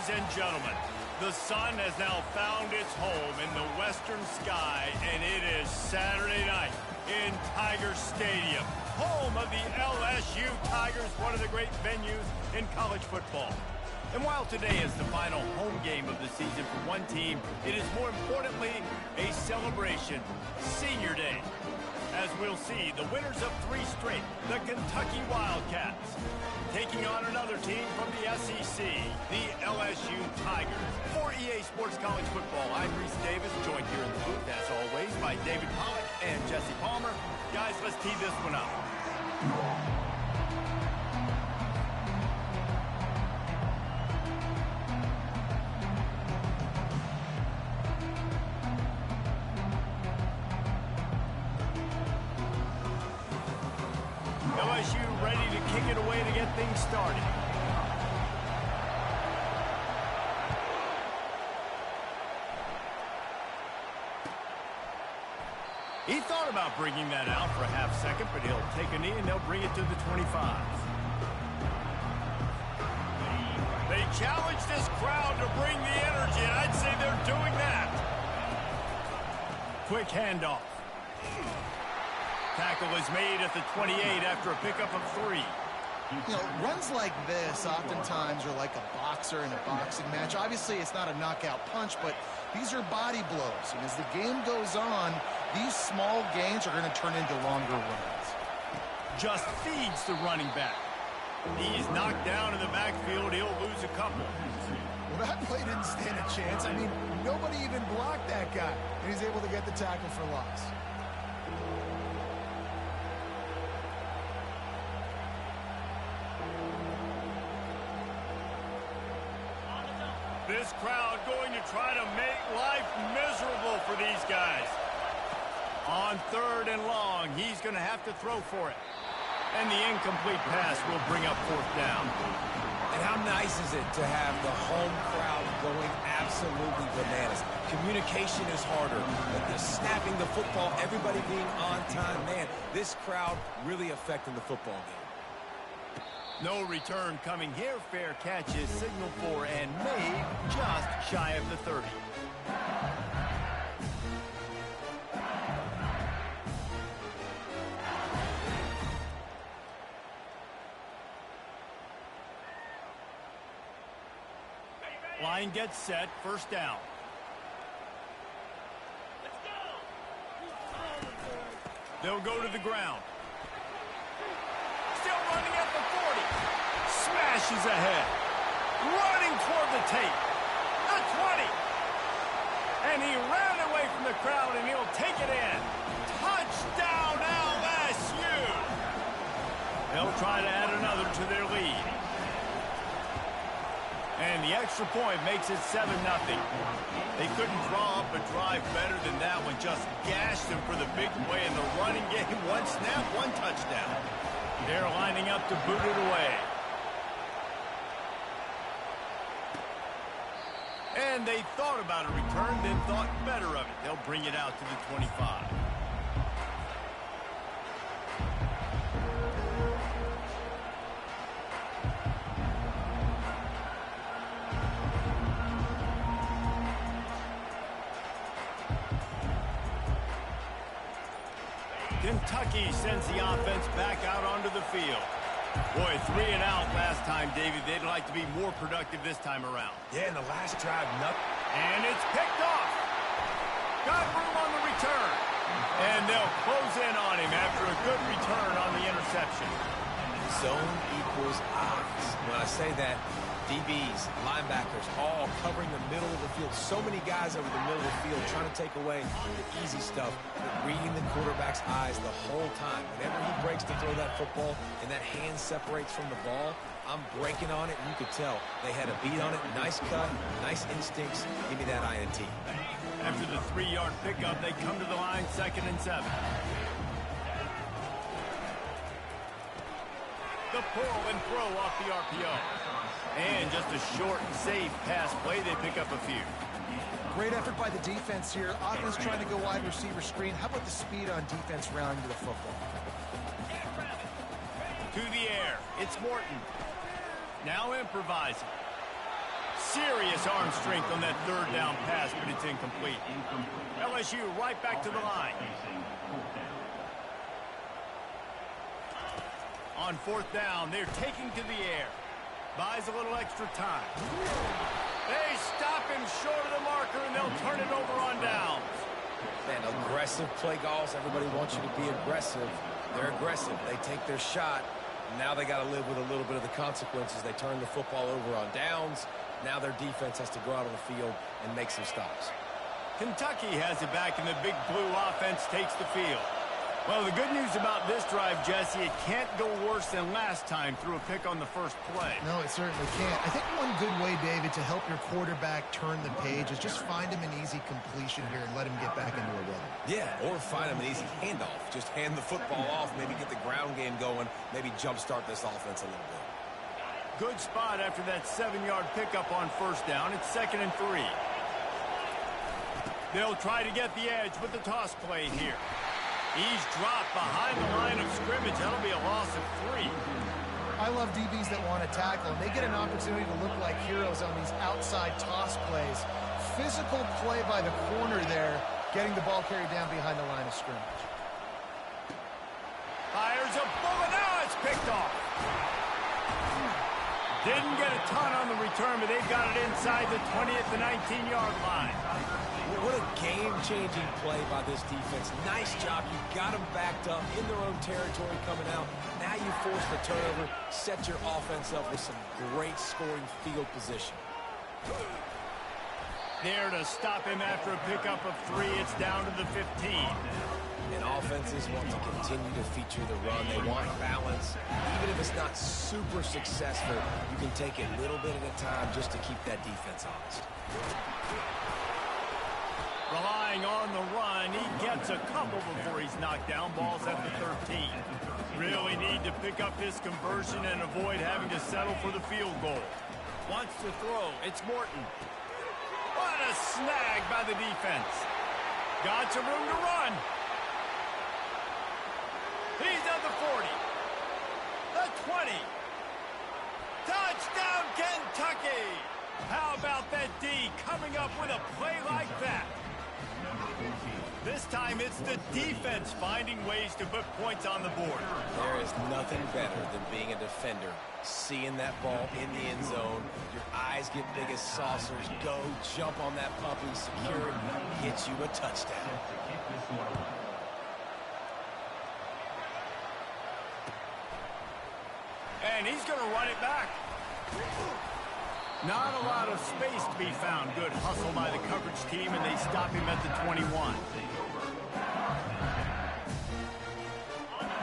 Ladies and gentlemen, the sun has now found its home in the western sky, and it is Saturday night in Tiger Stadium, home of the LSU Tigers, one of the great venues in college football. And while today is the final home game of the season for one team, it is more importantly a celebration, Senior Day. As we'll see, the winners of 3 straight, the Kentucky Wildcats, taking on another team from the SEC, the LSU Tigers. For EA Sports College Football, I'm Reese Davis, joined here in the booth, as always, by David Pollack and Jesse Palmer. Guys, let's tee this one up. LSU ready to kick it away to get things started. He thought about bringing that out for a half second, but he'll take a knee and they'll bring it to the 25. They challenge this crowd to bring the energy, and I'd say they're doing that. Quick handoff. Tackle is made at the 28 after a pickup of 3. You know, runs like this oftentimes are like a boxer in a boxing match. Obviously, it's not a knockout punch, but these are body blows. And as the game goes on, these small gains are going to turn into longer runs. Just feeds the running back. He's knocked down in the backfield. He'll lose a couple. Well, that play didn't stand a chance. I mean, nobody even blocked that guy. And he's able to get the tackle for loss. This crowd going to try to make life miserable for these guys. On 3rd and long, he's going to have to throw for it. And the incomplete pass will bring up 4th down. And how nice is it to have the home crowd going absolutely bananas? Communication is harder, but the snapping the football, everybody being on time, man, this crowd really affecting the football game. No return coming here. Fair catch is signaled for and made just shy of the 30. Line gets set. 1st down. They'll go to the ground. Still running at the 40. Smashes ahead. Running toward the tape. The 20. And he ran away from the crowd, and he'll take it in. Touchdown, LSU. They'll try to add another to their lead. And the extra point makes it 7-0. They couldn't draw up a drive better than that one. Just gashed them for the big play in the running game. 1 snap, 1 touchdown. They're lining up to boot it away. And they thought about a return, then thought better of it. They'll bring it out to the 25. Kentucky sends the offense back out onto the field. Boy, 3 and out last time, David. They'd like to be more productive this time around. Yeah, in the last drive, nothing. And it's picked off. Got room on the return. And they'll close in on him after a good return on the interception. Zone equals eyes. When I say that, DBs, linebackers, all covering the middle of the field. So many guys over the middle of the field trying to take away the easy stuff, but reading the quarterback's eyes the whole time. Whenever he breaks to throw that football and that hand separates from the ball, I'm breaking on it, and you could tell they had a beat on it. Nice cut, nice instincts. Give me that INT. After the 3-yard pickup, they come to the line, 2nd and 7. The pull and throw off the RPO. And just a short and safe pass play. They pick up a few. Great effort by the defense here. Offense trying to go wide receiver screen. How about the speed on defense rounding to the football? To the air. It's Morton. Now improvising. Serious arm strength on that third down pass, but it's incomplete. LSU right back to the line. On fourth down, they're taking to the air. Buys a little extra time. They stop him short of the marker, and they'll turn it over on downs. Man, aggressive play calls. Everybody wants you to be aggressive. They're aggressive. They take their shot. Now they got to live with a little bit of the consequences. They turn the football over on downs. Now their defense has to go out on the field and make some stops. Kentucky has it back, and the big blue offense takes the field. Well, the good news about this drive, Jesse, it can't go worse than last time through a pick on the first play. No, it certainly can't. I think one good way, David, to help your quarterback turn the page is just find him an easy completion here and let him get back into a rhythm. Yeah, or find him an easy handoff. Just hand the football off, maybe get the ground game going, maybe jumpstart this offense a little bit. Good spot after that 7-yard pickup on first down. It's 2nd and 3. They'll try to get the edge with the toss play here. He's dropped behind the line of scrimmage. That'll be a loss of 3. I love DBs that want to tackle, and they get an opportunity to look like heroes on these outside toss plays. Physical play by the corner there, getting the ball carried down behind the line of scrimmage. Fires a bullet. Now it's picked off. Didn't get a ton on the return, but they've got it inside the 20 at the 19-yard line. What a game-changing play by this defense. Nice job. You got them backed up in their own territory coming out. Now you force the turnover, set your offense up with some great scoring field position. There to stop him after a pickup of 3. It's down to the 15. And offenses want to continue to feature the run. They want balance. Even if it's not super successful, you can take it a little bit at a time just to keep that defense honest. Relying on the run, he gets a couple before he's knocked down. Ball's at the 13. Really need to pick up this conversion and avoid having to settle for the field goal. Wants to throw. It's Morton. What a snag by the defense. Got some room to run. He's at the 40. The 20. Touchdown, Kentucky. How about that D coming up with a play like that? This time it's the defense finding ways to put points on the board. There is nothing better than being a defender, seeing that ball in the end zone. Your eyes get big as saucers. Go, jump on that puppy, secure it, get you a touchdown. And he's going to run it back. Not a lot of space to be found. Good hustle by the coverage team, and they stop him at the 21.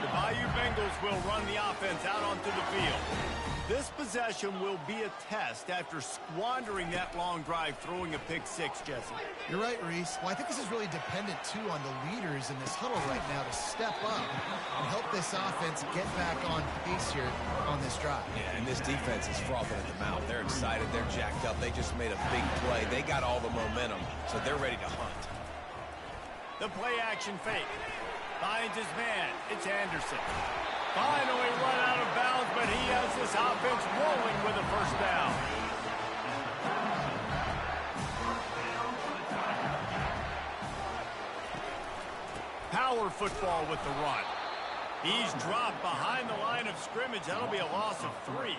The Bayou Bengals will run the offense out onto the field. This possession will be a test after squandering that long drive, throwing a pick 6, Jesse. You're right, Reese. Well, I think this is really dependent, too, on the leaders in this huddle right now to step up and help this offense get back on pace here on this drive. Yeah, and this defense is frothing at the mouth. They're excited. They're jacked up. They just made a big play. They got all the momentum, so they're ready to hunt. The play-action fake. Finds his man. It's Anderson. Finally run out of bounds, but he has this offense rolling with a first down. Power football with the run. He's dropped behind the line of scrimmage. That'll be a loss of 3.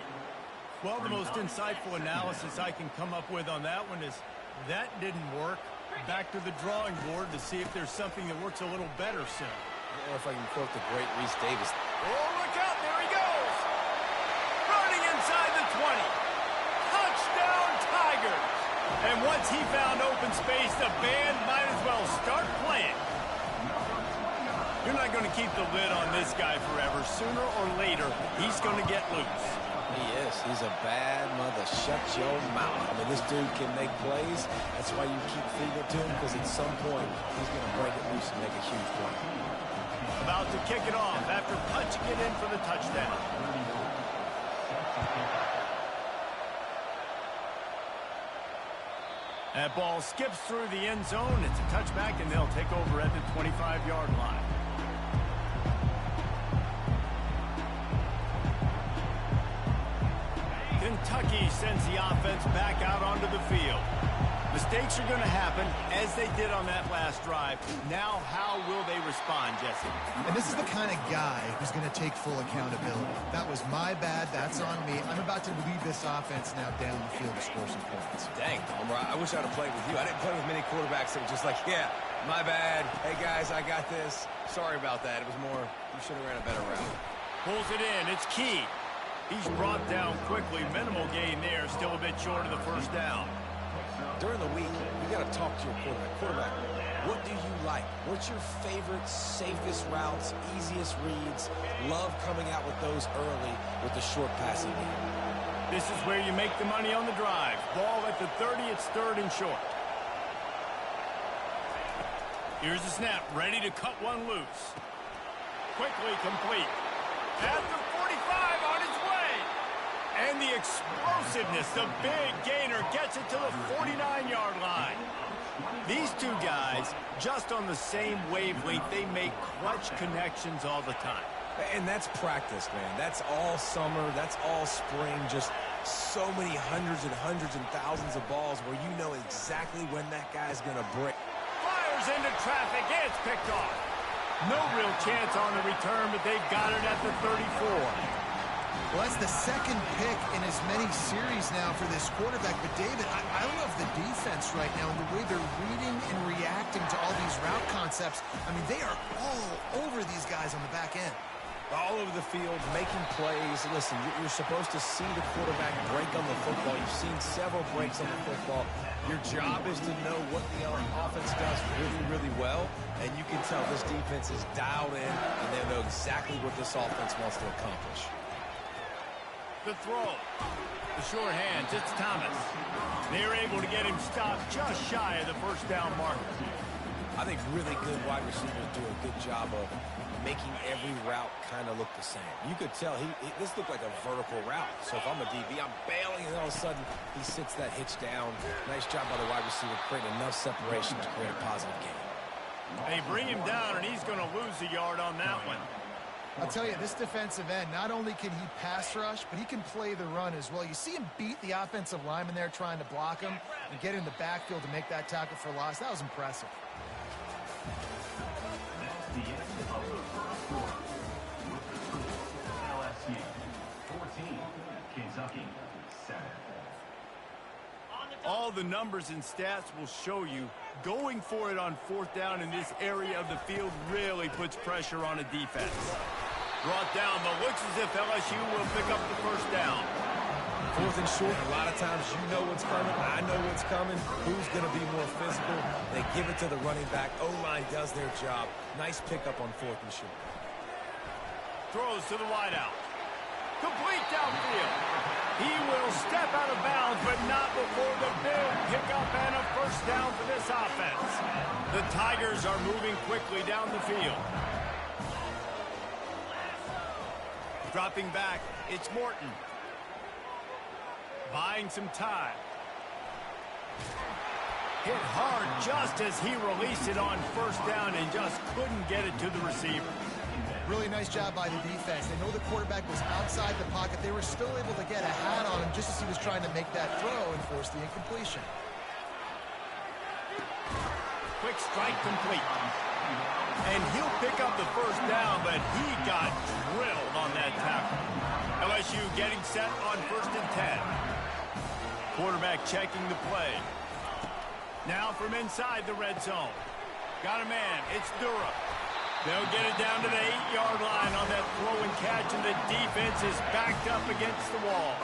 Well, the most insightful analysis I can come up with on that one is that didn't work. Back to the drawing board to see if there's something that works a little better soon. Or if I can quote the great Reese Davis. Oh, look out. There he goes. Running inside the 20. Touchdown, Tigers. And once he found open space, the band might as well start playing. You're not going to keep the lid on this guy forever. Sooner or later, he's going to get loose. He is. He's a bad mother. Shut your mouth. I mean, this dude can make plays. That's why you keep feeding it to him, because at some point, he's going to break it loose and make a huge play. About to kick it off after punching it in for the touchdown. That ball skips through the end zone. It's a touchback, and they'll take over at the 25-yard line. Kentucky sends the offense back out onto Mistakes are going to happen, as they did on that last drive. Now, how will they respond, Jesse? And this is the kind of guy who's going to take full accountability. That was my bad. That's on me. I'm about to lead this offense now down the field to score some points. Dang, Palmer, I wish I'd have played with you. I didn't play with many quarterbacks that were just like, yeah, my bad. Hey, guys, I got this. Sorry about that. It was more, you should have ran a better route. Pulls it in. It's Key. He's brought down quickly. Minimal gain there. Still a bit short of the first down. During the week, you got to talk to your quarterback. Quarterback, what do you like? What's your favorite, safest routes, easiest reads? Love coming out with those early with the short passing game. This is where you make the money on the drive. Ball at the 30. It's third and short. Here's the snap. Ready to cut one loose. Quickly complete. At the 45 on its way. And the explosiveness, the big gainer, gets it to the 49-yard line. These two guys, just on the same wavelength, they make clutch connections all the time. And that's practice, man. That's all summer. That's all spring. Just so many hundreds and thousands of balls where you know exactly when that guy's going to break. Fires into traffic. It's picked off. No real chance on the return, but they got it at the 34. Well, that's the second pick in as many series now for this quarterback. But, David, I love the defense right now and the way they're reading and reacting to all these route concepts. I mean, they are all over these guys on the back end. All over the field, making plays. Listen, you're supposed to see the quarterback break on the football. You've seen several breaks on the football. Your job is to know what the offense does really, really well. And you can tell this defense is dialed in, and they know exactly what this offense wants to accomplish. The throw. The short hands. It's Thomas. They're able to get him stopped just shy of the first down marker. I think really good wide receivers do a good job of making every route kind of look the same. You could tell this looked like a vertical route. So if I'm a DB, I'm bailing, and all of a sudden he sits that hitch down. Nice job by the wide receiver creating enough separation to create a positive gain. They bring him down, and he's going to lose a yard on that one. I'll tell you, this defensive end, not only can he pass rush, but he can play the run as well. You see him beat the offensive lineman there trying to block him and get in the backfield to make that tackle for loss. That was impressive. LSU 14, Kentucky 7. All the numbers and stats will show you going for it on fourth down in this area of the field really puts pressure on a defense. Brought down, but looks as if LSU will pick up the first down. Fourth and short, a lot of times you know what's coming. I know what's coming. Who's going to be more physical? They give it to the running back. O-line does their job. Nice pickup on fourth and short. Throws to the wideout. Complete downfield. He will step out of bounds, but not before the big pickup and a first down for this offense. The Tigers are moving quickly down the field. Dropping back, it's Morton. Buying some time. Hit hard just as he released it on first down and just couldn't get it to the receiver. Really nice job by the defense. They know the quarterback was outside the pocket. They were still able to get a hat on him just as he was trying to make that throw and force the incompletion. Quick strike complete. And he'll pick up the first down, but he got drilled on that tackle. LSU getting set on 1st and 10. Quarterback checking the play. Now from inside the red zone. Got a man. It's Durham. They'll get it down to the 8-yard line on that throw and catch, and the defense is backed up against the wall.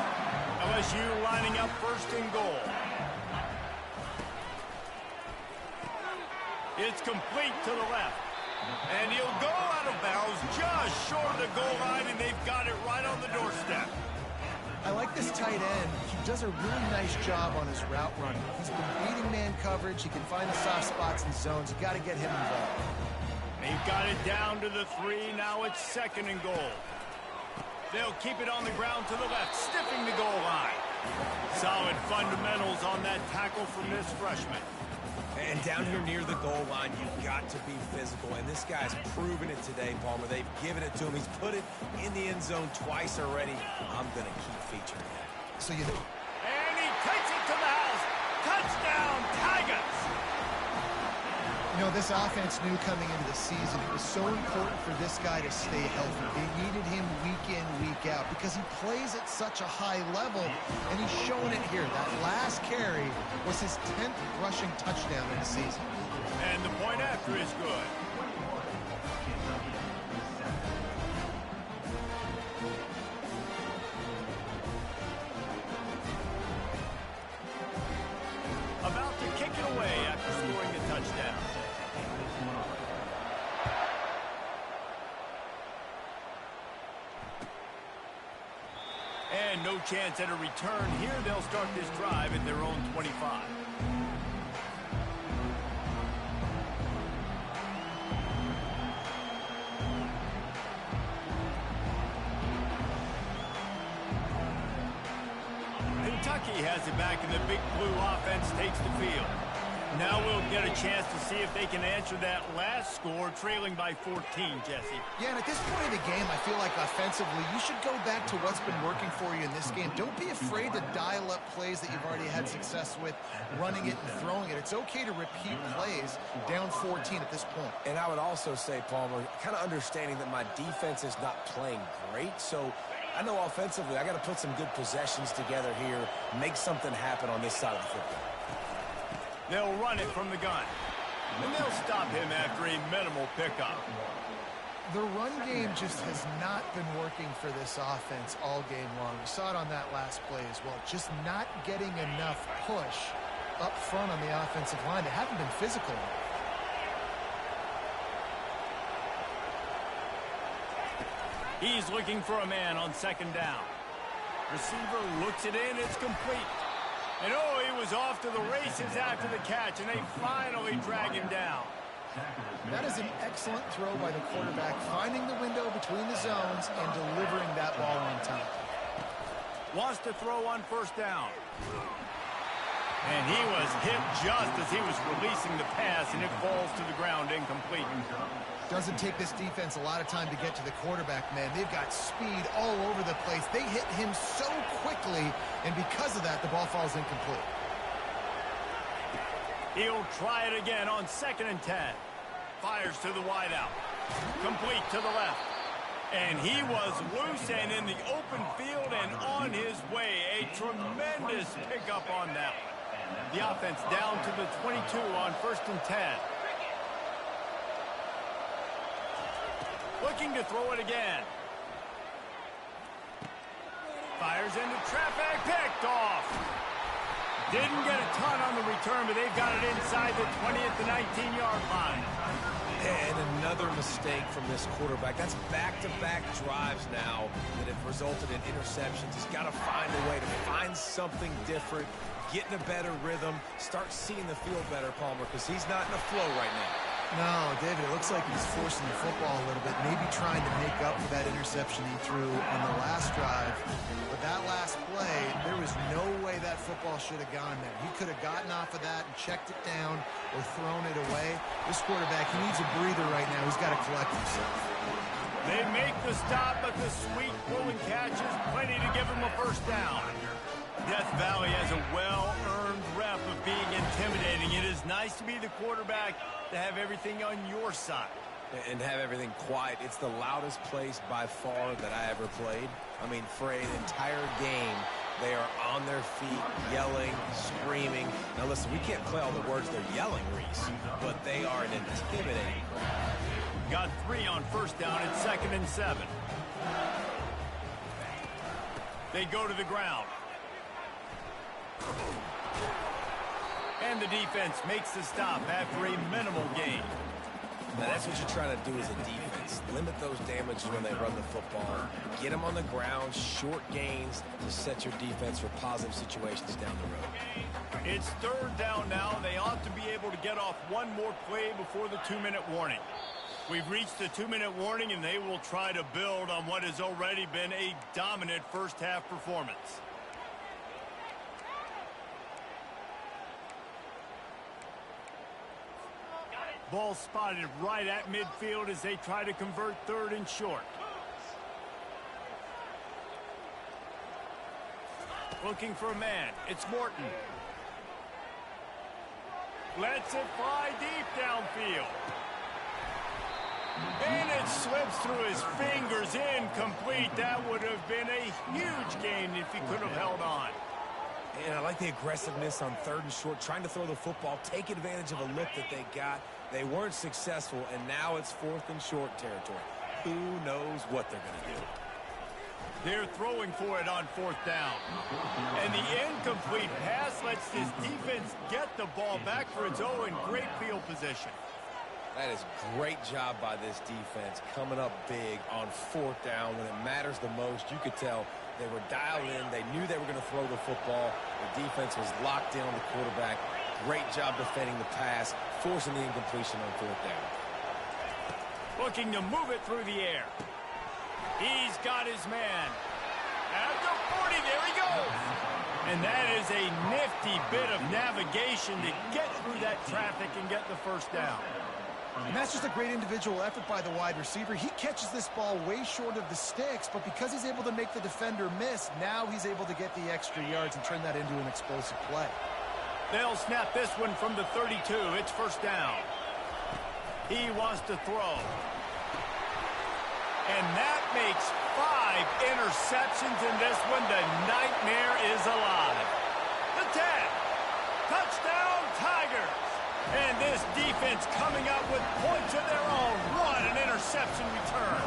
LSU lining up 1st and goal. It's complete to the left. And he'll go out of bounds just short of the goal line, and they've got it right on the doorstep. I like this tight end. He does a really nice job on his route running. He's been beating man coverage. He can find the soft spots and zones. You got to get him involved. They've got it down to the 3. Now it's 2nd and goal. They'll keep it on the ground to the left, stiffing the goal line. Solid fundamentals on that tackle from this freshman. And down here near the goal line, you've got to be physical. And this guy's proven it today, Palmer. They've given it to him. He's put it in the end zone twice already. I'm going to keep featuring him. So you know. And he takes it to the house. Touchdown, Tigers! You know, this offense knew coming into the season it was so important for this guy to stay healthy. They needed him week in, week out because he plays at such a high level, and he's showing it here. That last carry was his 10th rushing touchdown in the season. And the point after is good. About to kick it away after scoring a touchdown. And no chance at a return here. They'll start this drive at their own 25. Kentucky has it back, and the Big Blue offense takes the field. Now we'll get a chance to see if they can answer that last score, trailing by 14, Jesse. Yeah, and at this point of the game, I feel like offensively, you should go back to what's been working for you in this game. Don't be afraid to dial up plays that you've already had success with, running it and throwing it. It's okay to repeat plays down 14 at this point. And I would also say, Palmer, kind of understanding that my defense is not playing great, so I know offensively I got to put some good possessions together here, make something happen on this side of the football. They'll run it from the gun. And they'll stop him after a minimal pickup. The run game just has not been working for this offense all game long. We saw it on that last play as well. Just not getting enough push up front on the offensive line. They haven't been physical enough. He's looking for a man on second down. Receiver looks it in. It's complete. And oh, he was off to the races after the catch, and they finally drag him down. That is an excellent throw by the quarterback, finding the window between the zones and delivering that ball on time. Wants to throw on first down. And he was hit just as he was releasing the pass, and it falls to the ground incomplete. Doesn't take this defense a lot of time to get to the quarterback, man. They've got speed all over the place. They hit him so quickly, and because of that, the ball falls incomplete. He'll try it again on 2nd and 10. Fires to the wideout. Complete to the left. And he was loose and in the open field and on his way. A tremendous pickup on that one. The offense down to the 22 on 1st and 10. Looking to throw it again. Fires into traffic, picked off. Didn't get a ton on the return, but they've got it inside the 20 at the 19-yard line. And another mistake from this quarterback. That's back-to-back drives now that have resulted in interceptions. He's got to find a way to find something different, get in a better rhythm, start seeing the field better, Palmer, because he's not in a flow right now. No, David, it looks like he's forcing the football a little bit, maybe trying to make up for that interception he threw on the last drive. But that last play, there was no way that football should have gone there. He could have gotten off of that and checked it down or thrown it away. This quarterback, he needs a breather right now. He's got to collect himself. They make the stop, but the sweet pulling catch is plenty to give him a first down. Death Valley has a well-earned rep of being intimidating. It is nice to be the quarterback, to have everything on your side. And have everything quiet. It's the loudest place by far that I ever played. I mean, for an entire game, they are on their feet, yelling, screaming. Now listen, we can't play all the words they're yelling, Reese, but they are an intimidating crowd. Got 3 on first down at 2nd and 7. They go to the ground. And the defense makes the stop after a minimal gain. Now that's what you're trying to do as a defense. Limit those damages when they run the football. Get them on the ground, short gains to set your defense for positive situations down the road. It's 3rd down now. They ought to be able to get off one more play before the 2-minute warning. We've reached the 2-minute warning, and they will try to build on what has already been a dominant first-half performance. Ball spotted right at midfield as they try to convert 3rd and short. Looking for a man. It's Morton. Lets it fly deep downfield. And it slips through his fingers, incomplete. That would have been a huge gain if he could have held on. And I like the aggressiveness on 3rd and short, trying to throw the football, take advantage of a look that they got. They weren't successful, and now it's 4th and short territory. Who knows what they're going to do? They're throwing for it on 4th down. And the incomplete pass lets this defense get the ball back for its own great field position. That is great job by this defense, coming up big on 4th down when it matters the most. You could tell they were dialed in. They knew they were going to throw the football. The defense was locked in on the quarterback. Great job defending the pass, forcing the incompletion on 4th down. Looking to move it through the air. He's got his man. At the 40, there he goes. And that is a nifty bit of navigation to get through that traffic and get the first down. And that's just a great individual effort by the wide receiver. He catches this ball way short of the sticks, but because he's able to make the defender miss, now he's able to get the extra yards and turn that into an explosive play. They'll snap this one from the 32. It's 1st down. He wants to throw. And that makes 5 interceptions in this one. The nightmare is alive. The 10. Touchdown, Tigers. And this defense coming up with points of their own. What an interception return.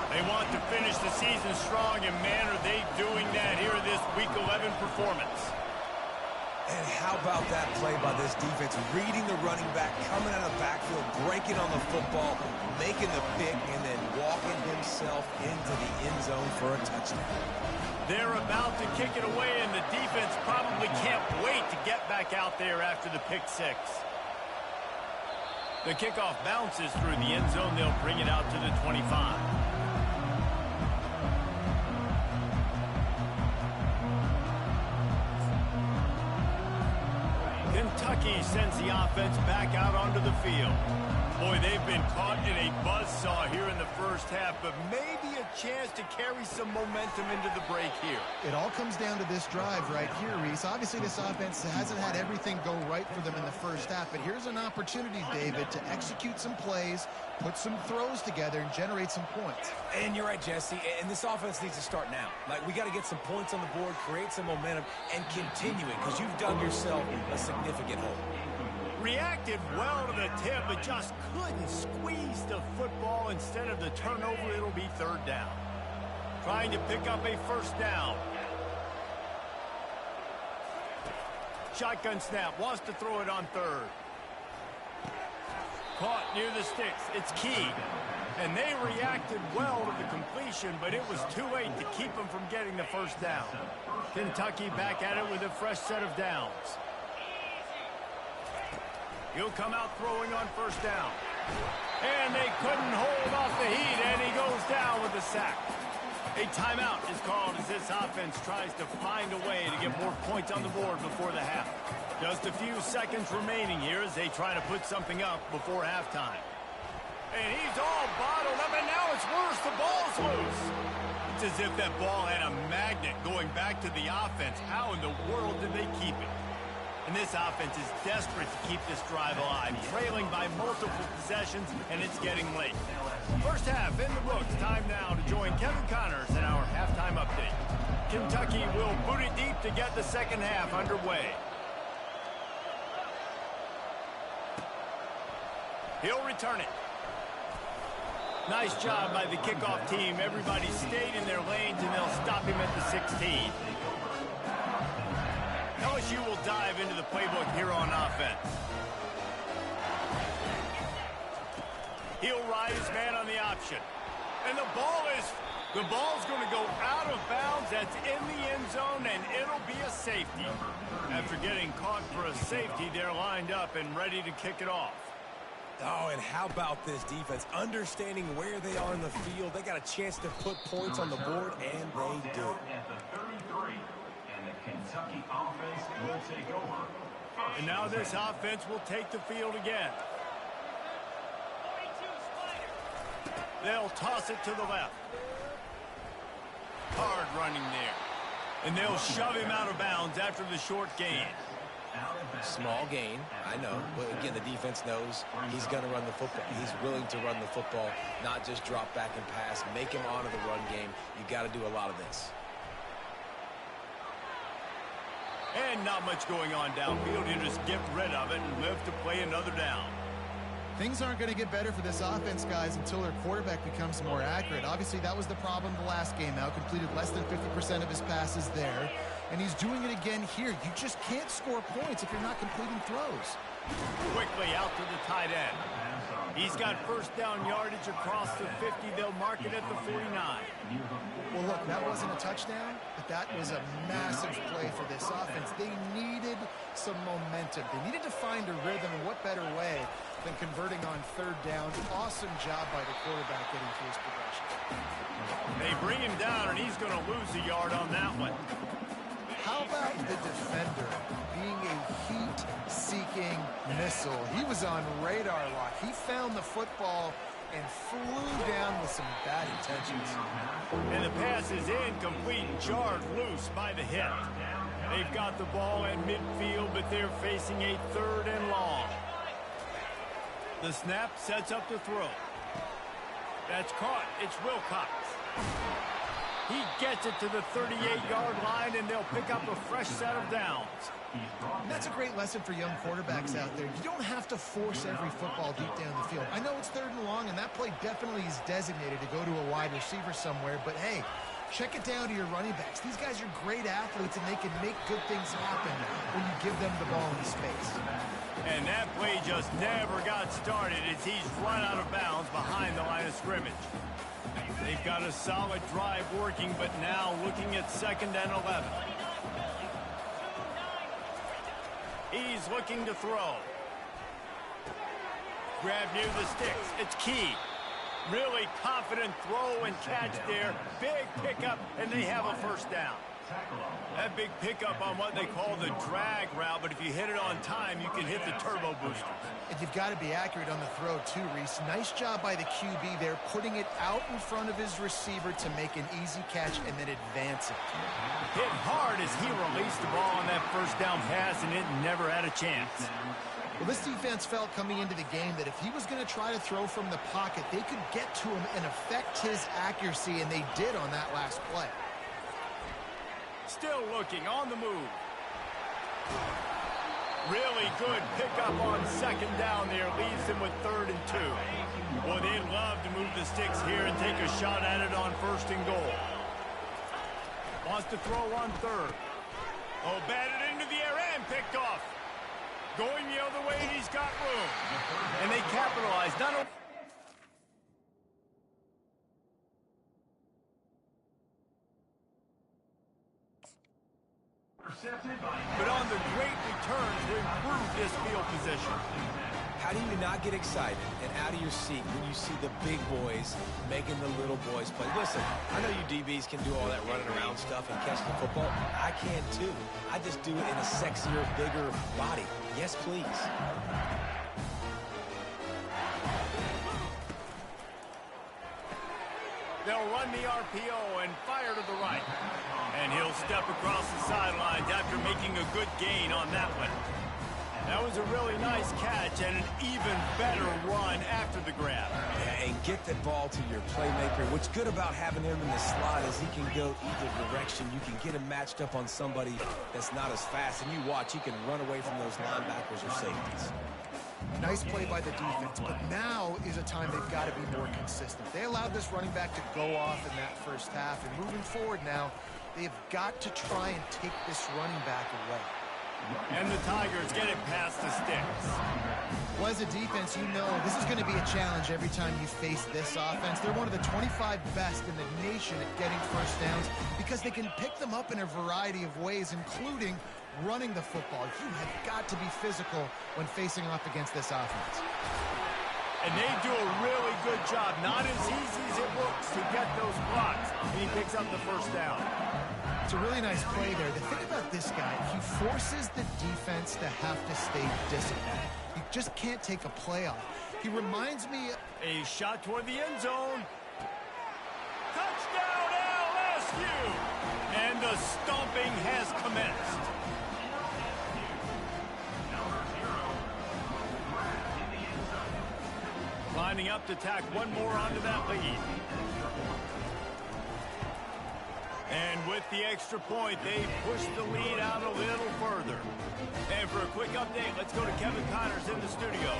They want to finish the season strong, and man, are they doing that here in this Week 11 performance. And how about that play by this defense, reading the running back, coming out of the backfield, breaking on the football, making the pick, and then walking himself into the end zone for a touchdown. They're about to kick it away, and the defense probably can't wait to get back out there after the pick 6. The kickoff bounces through the end zone. They'll bring it out to the 25. Kentucky sends the offense back out onto the field. Boy, they've been caught in a buzzsaw here in the first half, but maybe a chance to carry some momentum into the break here. It all comes down to this drive right here, Reese. Obviously, this offense hasn't had everything go right for them in the first half, but here's an opportunity, David, to execute some plays, put some throws together, and generate some points. And you're right, Jesse, and this offense needs to start now. Like, we got to get some points on the board, create some momentum, and continue it, because you've dug yourself a significant hole. Reacted well to the tip, but just couldn't squeeze the football. Instead of the turnover, it'll be 3rd down. Trying to pick up a 1st down. Shotgun snap, wants to throw it on 3rd. Caught near the sticks, it's key. And they reacted well to the completion, but it was too late to keep them from getting the 1st down. Kentucky back at it with a fresh set of downs. He'll come out throwing on 1st down. And they couldn't hold off the heat, and he goes down with a sack. A timeout is called as this offense tries to find a way to get more points on the board before the half. Just a few seconds remaining here as they try to put something up before halftime. And he's all bottled up, and now it's worse. The ball's loose. It's as if that ball had a magnet going back to the offense. How in the world did they keep it? And this offense is desperate to keep this drive alive, trailing by multiple possessions, and it's getting late. First half in the books. Time now to join Kevin Connors in our halftime update. Kentucky will boot it deep to get the second half underway. He'll return it. Nice job by the kickoff team. Everybody stayed in their lanes, and they'll stop him at the 16. LSU will dive into the playbook here on offense. He'll ride his man on the option. And the ball's going to go out of bounds. That's in the end zone, and it'll be a safety. After getting caught for a safety, they're lined up and ready to kick it off. Oh, and how about this defense? Understanding where they are in the field. They got a chance to put points on the board, and they do. At the 33. Kentucky offense will take over. And now this offense will take the field again. They'll toss it to the left. Hard running there. And they'll shove him out of bounds after the short gain. Small gain, I know. But again, the defense knows he's going to run the football. He's willing to run the football, not just drop back and pass. Make him honor the run game. You got to do a lot of this. And not much going on downfield. You just get rid of it and live to play another down. Things aren't going to get better for this offense, guys, until their quarterback becomes more accurate. Obviously, that was the problem the last game out. Completed less than 50% of his passes there. And he's doing it again here. You just can't score points if you're not completing throws. Quickly out to the tight end. He's got first down yardage across the 50. They'll mark it at the 49. Well, look, that wasn't a touchdown, but that was a massive play for this offense. They needed some momentum. They needed to find a rhythm, and what better way than converting on third down. Awesome job by the quarterback getting through his progression. They bring him down, and he's going to lose a yard on that one. How about the defender being a heat-seeking missile? He was on radar lock. He found the football and flew down with some bad intentions. And the pass is incomplete, jarred loose by the hit. They've got the ball in midfield, but they're facing a 3rd and long. The snap sets up the throw. That's caught. It's Wilcox. He gets it to the 38-yard line, and they'll pick up a fresh set of downs. And that's a great lesson for young quarterbacks out there. You don't have to force every football deep down the field. I know it's 3rd and long, and that play definitely is designated to go to a wide receiver somewhere, but hey, check it down to your running backs. These guys are great athletes, and they can make good things happen when you give them the ball in space. And that play just never got started as he's run out of bounds behind the line of scrimmage. They've got a solid drive working, but now looking at 2nd and 11. He's looking to throw. Grab near the sticks. It's key. Really confident throw and catch there. Big pickup, and they have a first down. That big pickup on what they call the drag route, but if you hit it on time, you can hit the turbo booster. And you've got to be accurate on the throw too, Reese. Nice job by the QB there, putting it out in front of his receiver to make an easy catch and then advance it. Hit hard as he released the ball on that first down pass, and it never had a chance. Well, this defense felt coming into the game that if he was going to try to throw from the pocket, they could get to him and affect his accuracy, and they did on that last play. Still looking on the move. Really good pickup on 2nd down there. Leaves them with 3rd and 2. Boy, they'd love to move the sticks here and take a shot at it on 1st and goal. Wants to throw on 3rd. Oh, batted into the air and picked off. Going the other way, and he's got room. And they capitalize. Not only but on the great return to improve this field position. How do you not get excited and out of your seat when you see the big boys making the little boys play? Listen, I know you DBs can do all that running around stuff and catch the football. I can too. I just do it in a sexier, bigger body. Yes, please. They'll run the RPO and fire to the right. And he'll step across the sidelines after making a good gain on that one. That was a really nice catch and an even better run after the grab. Yeah, and get the ball to your playmaker. What's good about having him in the slot is he can go either direction. You can get him matched up on somebody that's not as fast, and you watch, he can run away from those linebackers or safeties. Nice play by the defense, but now is a time they've got to be more consistent. They allowed this running back to go off in that first half, and moving forward now, they've got to try and take this running back away. And the Tigers get it past the sticks. Well, as a defense, you know this is going to be a challenge every time you face this offense. They're one of the 25 best in the nation at getting first downs because they can pick them up in a variety of ways, including running the football. You have got to be physical when facing off against this offense. And they do a really good job. Not as easy as it looks to get those blocks. And he picks up the first down. It's a really nice play there. The thing about this guy, he forces the defense to have to stay disciplined. You just can't take a play off. He reminds me... A shot toward the end zone. Touchdown, LSU! And the stomping has commenced. lining up to tack one more onto that lead. And with the extra point, they push the lead out a little further. And for a quick update, let's go to Kevin Connors in the studio.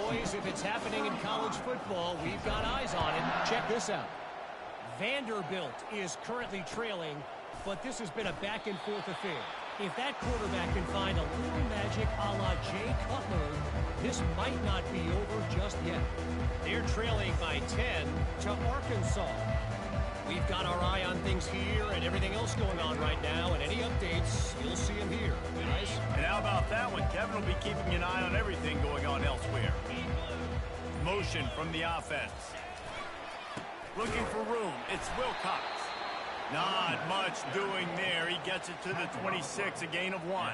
Boys, if it's happening in college football, we've got eyes on it. Check this out. Vanderbilt is currently trailing, but this has been a back-and-forth affair. If that quarterback can find a little magic a la Jay Cutler, this might not be over just yet. They're trailing by 10 to Arkansas. We've got our eye on things here and everything else going on right now, and any updates, you'll see them here, guys. And how about that one? Kevin will be keeping an eye on everything going on elsewhere. Motion from the offense. Looking for room. It's Wilcox. Not much doing there. He gets it to the 26, a gain of 1.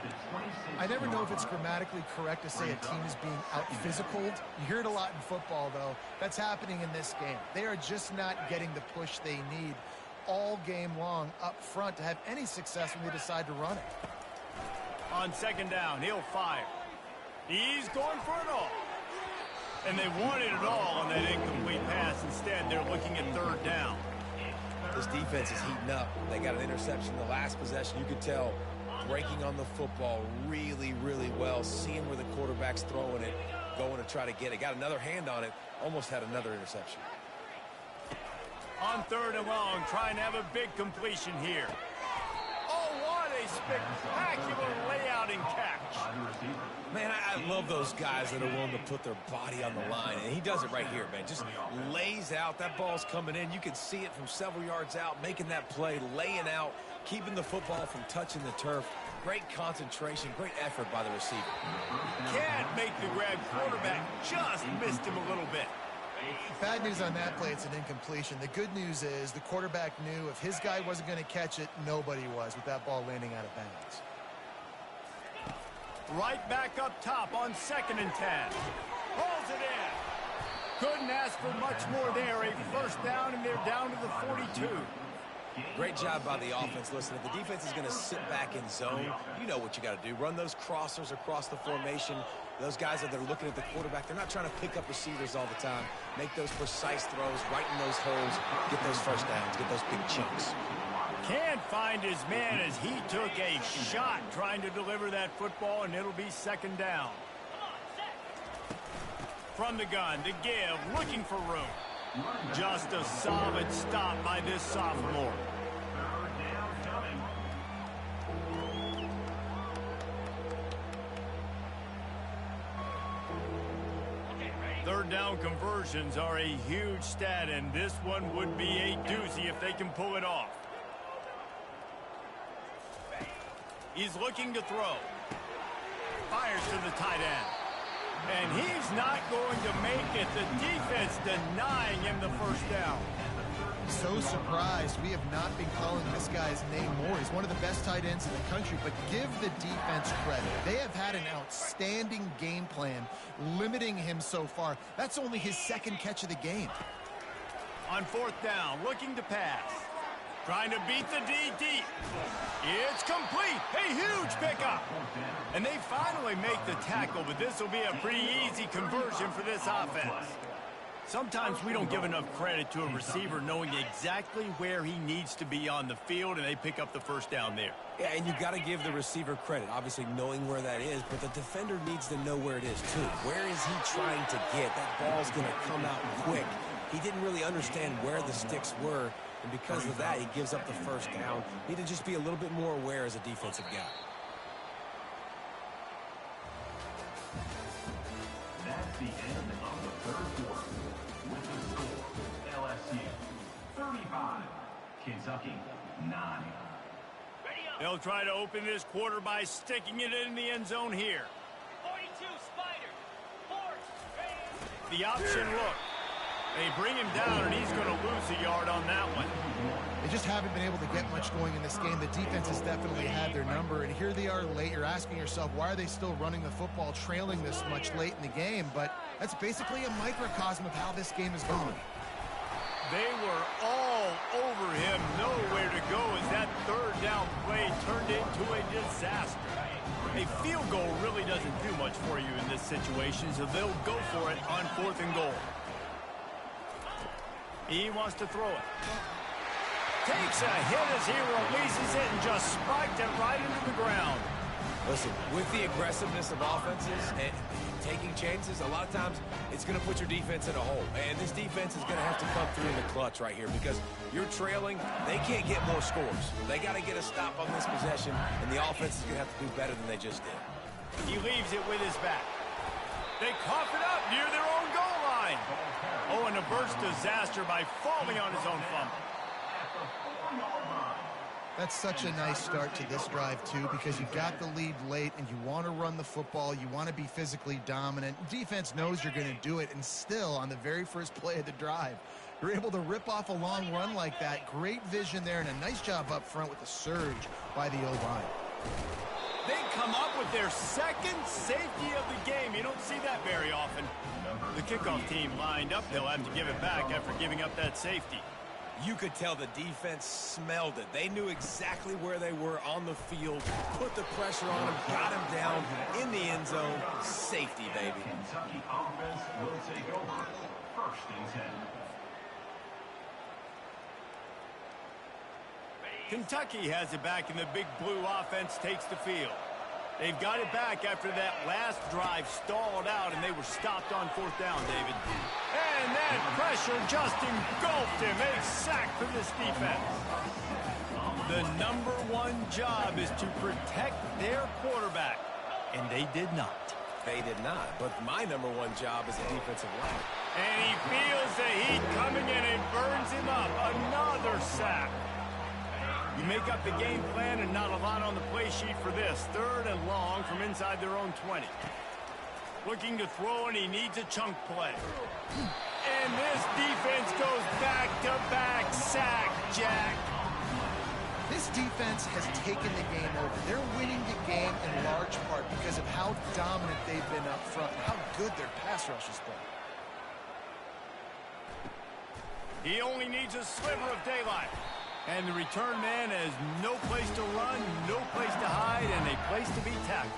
I never know if it's grammatically correct to say a team is being out-physicaled. You hear it a lot in football, though. That's happening in this game. They are just not getting the push they need all game long up front to have any success when they decide to run it. On second down, he'll fire. He's going for it all. And they wanted it all on that incomplete pass. Instead, they're looking at third down. This defense is heating up. They got an interception in the last possession. You could tell breaking on the football really, really well, seeing where the quarterback's throwing it, going to try to get it. Got another hand on it, almost had another interception. On third and long, trying to have a big completion here. Oh, what a spectacular layout and catch. Man, I love those guys that are willing to put their body on the line, and he does it right here, man. Just lays out. That ball's coming in. You can see it from several yards out, making that play, laying out, keeping the football from touching the turf. Great concentration, great effort by the receiver. Can't make the grab. Quarterback just missed him a little bit. Bad news on that play, it's an incompletion. The good news is the quarterback knew if his guy wasn't going to catch it, nobody was with that ball landing out of bounds. Right back up top on second and 10. Pulls it in. Couldn't ask for much more there. A first down, and they're down to the 42. Great job by the offense. Listen, if the defense is going to sit back in zone, you know what you got to do. Run those crossers across the formation. Those guys that are looking at the quarterback, they're not trying to pick up receivers all the time. Make those precise throws, right in those holes, get those first downs, get those big chunks. Can't find his man as he took a shot trying to deliver that football, and it'll be second down. From the gun to give, looking for room. Just a solid stop by this sophomore. Third down conversions are a huge stat, and this one would be a doozy if they can pull it off. He's looking to throw. Fires to the tight end. And he's not going to make it. The defense denying him the first down. So surprised we have not been calling this guy's name more. He's one of the best tight ends in the country, but give the defense credit. They have had an outstanding game plan limiting him so far. That's only his second catch of the game. On fourth down, looking to pass. Trying to beat the D deep. It's complete. A huge pickup. And they finally make the tackle, but this will be a pretty easy conversion for this offense. Sometimes we don't give enough credit to a receiver knowing exactly where he needs to be on the field, and they pick up the first down there. Yeah, and you got to give the receiver credit, obviously knowing where that is, but the defender needs to know where it is too. Where is he trying to get? That ball's going to come out quick. He didn't really understand where the sticks were, and because of that, he gives up the first down. Need to just be a little bit more aware as a defensive guy. That's the end of the third quarter. With the score, LSU 35, Kentucky 9. They'll try to open this quarter by sticking it in the end zone here. 42 Spider. The option look. They bring him down, and he's going to lose a yard on that one. They just haven't been able to get much going in this game. The defense has definitely had their number, and here they are late. You're asking yourself, why are they still running the football, trailing this much late in the game? But that's basically a microcosm of how this game is going. They were all over him, nowhere to go as that third down play turned into a disaster. A field goal really doesn't do much for you in this situation, so they'll go for it on fourth and goal. He wants to throw it. Takes a hit as he releases it and just spiked it right into the ground. Listen, with the aggressiveness of offenses and taking chances, a lot of times it's going to put your defense in a hole. And this defense is going to have to come through in the clutch right here because you're trailing. They can't get more scores. They got to get a stop on this possession, and the offense is going to have to do better than they just did. He leaves it with his back. They cough it up near their own goal line. Oh, and averts disaster by falling on his own fumble. That's such a nice start to this drive, too, because you got the lead late and you want to run the football. You want to be physically dominant. Defense knows you're going to do it, and still, on the very first play of the drive, you're able to rip off a long run like that. Great vision there, and a nice job up front with the surge by the O-line. They come up with their second safety of the game. You don't see that very often. The kickoff team lined up. They'll have to give it back after giving up that safety. You could tell the defense smelled it. They knew exactly where they were on the field, put the pressure on him, got him down in the end zone. Safety, baby. Kentucky offense will take over. 1st and 10. Kentucky has it back, and the big blue offense takes the field. They've got it back after that last drive stalled out, and they were stopped on 4th down, David. And that pressure just engulfed him. A sack for this defense. The #1 job is to protect their quarterback, and they did not. They did not, but my #1 job is a defensive line. And he feels the heat coming in and burns him up. Another sack. You make up the game plan and not a lot on the play sheet for this. 3rd and long from inside their own 20. Looking to throw, and he needs a chunk play. And this defense goes back-to-back sack, Jack. This defense has taken the game over. They're winning the game in large part because of how dominant they've been up front and how good their pass rush has been. He only needs a sliver of daylight. And the return man has no place to run, no place to hide, and a place to be tackled.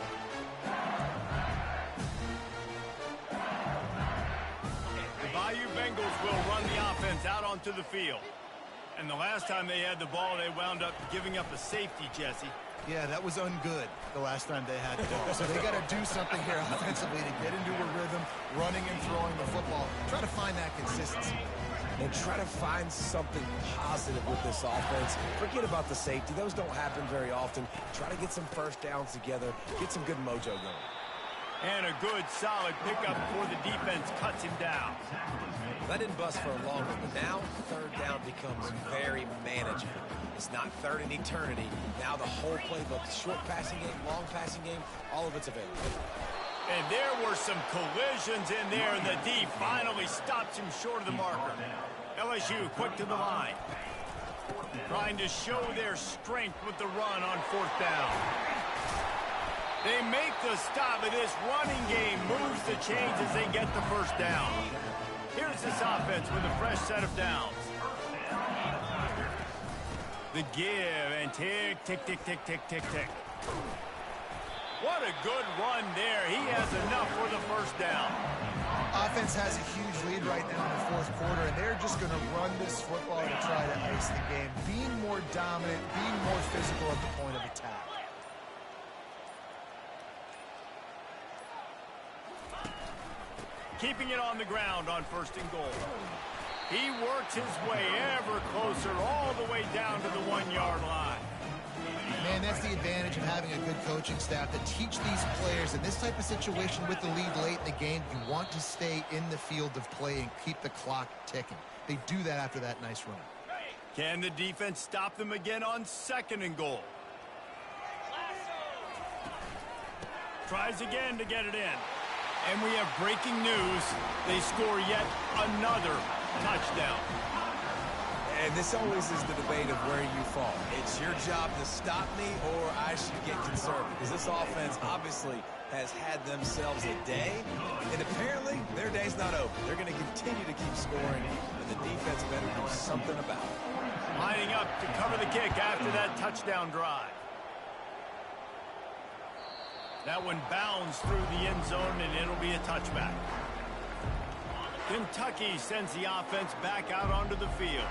The Bayou Bengals will run the offense out onto the field. And the last time they had the ball, they wound up giving up a safety, Jesse. Yeah, that was ungood the last time they had the ball. So they got to do something here offensively to get into a rhythm, running and throwing the football. Try to find that consistency. And try to find something positive with this offense. Forget about the safety. Those don't happen very often. Try to get some first downs together. Get some good mojo going. And a good, solid pickup before the defense cuts him down. That didn't bust for a long one, but now 3rd down becomes very manageable. It's not 3rd in eternity. Now the whole playbook, short passing game, long passing game, all of it's available. And there were some collisions in there, and the D finally stops him short of the marker. LSU quick to the line. Trying to show their strength with the run on 4th down. They make the stop, and this running game moves the chains as they get the 1st down. Here's this offense with a fresh set of downs. The give, and tick, tick, tick, tick, tick, tick, tick. What a good run there. He has enough for the 1st down. Offense has a huge lead right now in the 4th quarter, and they're just going to run this football to try to ice the game. Being more dominant, being more physical at the point of attack. Keeping it on the ground on 1st and goal. He works his way ever closer all the way down to the 1-yard line. Man, that's the advantage of having a good coaching staff that teach these players in this type of situation with the lead late in the game. You want to stay in the field of play and keep the clock ticking. They do that after that nice run. Can the defense stop them again on 2nd and goal? Tries again to get it in. And we have breaking news. They score yet another touchdown. And this always is the debate of where you fall. It's your job to stop me or I should get concerned. Because this offense obviously has had themselves a day. And apparently their day's not over. They're going to continue to keep scoring. And the defense better do something about it. Lining up to cover the kick after that touchdown drive. That one bounds through the end zone, and it'll be a touchback. Kentucky sends the offense back out onto the field.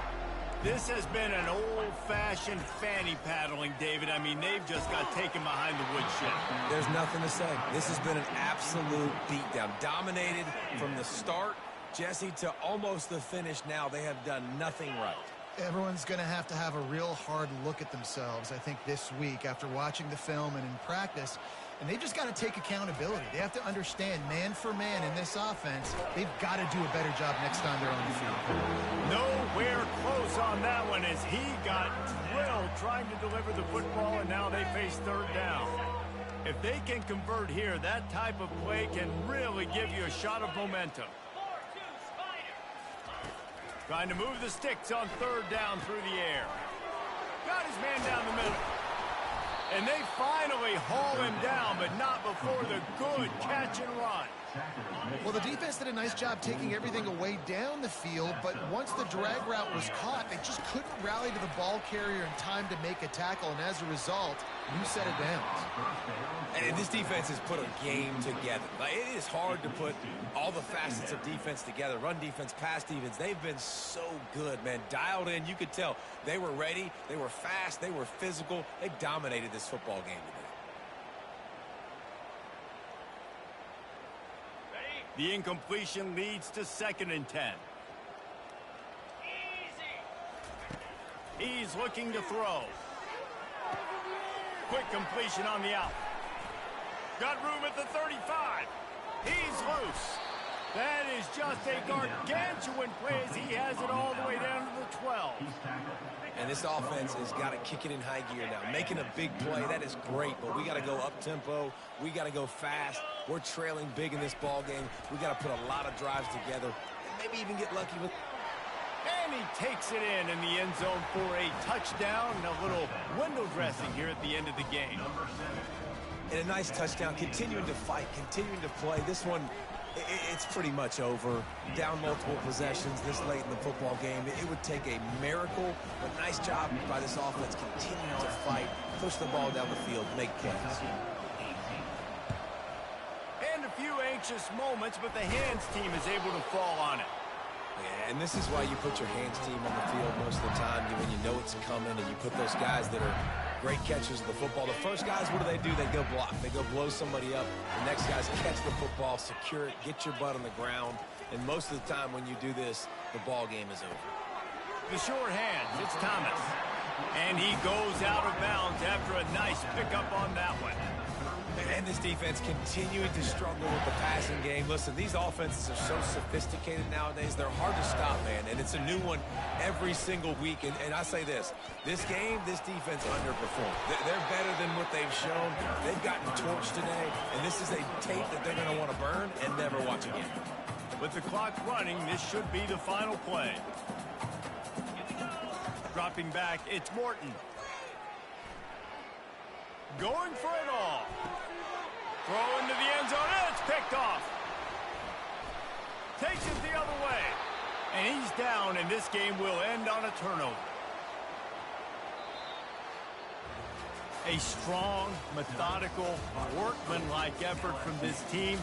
This has been an old-fashioned fanny paddling, David. I mean, they've just got taken behind the woodshed. There's nothing to say. This has been an absolute beatdown. Dominated from the start, Jesse, to almost the finish now. They have done nothing right. Everyone's going to have a real hard look at themselves, I think, this week after watching the film and in practice. And they've just got to take accountability. They have to understand, man for man in this offense, they've got to do a better job next time they're on the field. Nowhere close on that one as he got drilled trying to deliver the football, and now they face third down. If they can convert here, that type of play can really give you a shot of momentum. Trying to move the sticks on third down through the air. Got his man down the middle. And they finally haul him down, but not before the good catch and run. Well, the defense did a nice job taking everything away down the field, but once the drag route was caught, they just couldn't rally to the ball carrier in time to make a tackle, and as a result, new set of downs. And this defense has put a game together. Like, it is hard to put all the facets of defense together. Run defense, pass defense. They've been so good, man. Dialed in. You could tell they were ready. They were fast. They were physical. They dominated this football game today. The incompletion leads to 2nd and 10. He's looking to throw. Quick completion on the out. Got room at the 35. He's loose. That is just a gargantuan play as he has it all the way down to the 12. And this offense has got to kick it in high gear now. Making a big play, that is great, but we got to go up-tempo. We got to go fast. We're trailing big in this ball game. We got to put a lot of drives together and maybe even get lucky with. And he takes it in the end zone for a touchdown and a little window dressing here at the end of the game. And a nice touchdown, continuing to fight, continuing to play. This one, it's pretty much over. Down multiple possessions this late in the football game. It would take a miracle, but nice job by this offense continuing to fight, push the ball down the field, make plays. And a few anxious moments, but the hands team is able to fall on it. Yeah, and this is why you put your hands team on the field most of the time when you know it's coming, and you put those guys that are great catchers of the football. The first guys, what do? They go block. They go blow somebody up. The next guys catch the football, secure it, get your butt on the ground. And most of the time when you do this, the ball game is over. The short hands, it's Thomas. And he goes out of bounds after a nice pickup on that one. And this defense continuing to struggle with the passing game. Listen, these offenses are so sophisticated nowadays. They're hard to stop, man. And it's a new one every single week. And I say this game, this defense underperformed. They're better than what they've shown. They've gotten torched today. And this is a tape that they're going to want to burn and never watch again. With the clock running, this should be the final play. Dropping back, it's Morton. Going for it all. Throw into the end zone, and it's picked off. Takes it the other way. And he's down, and this game will end on a turnover. A strong, methodical, workmanlike effort from this team.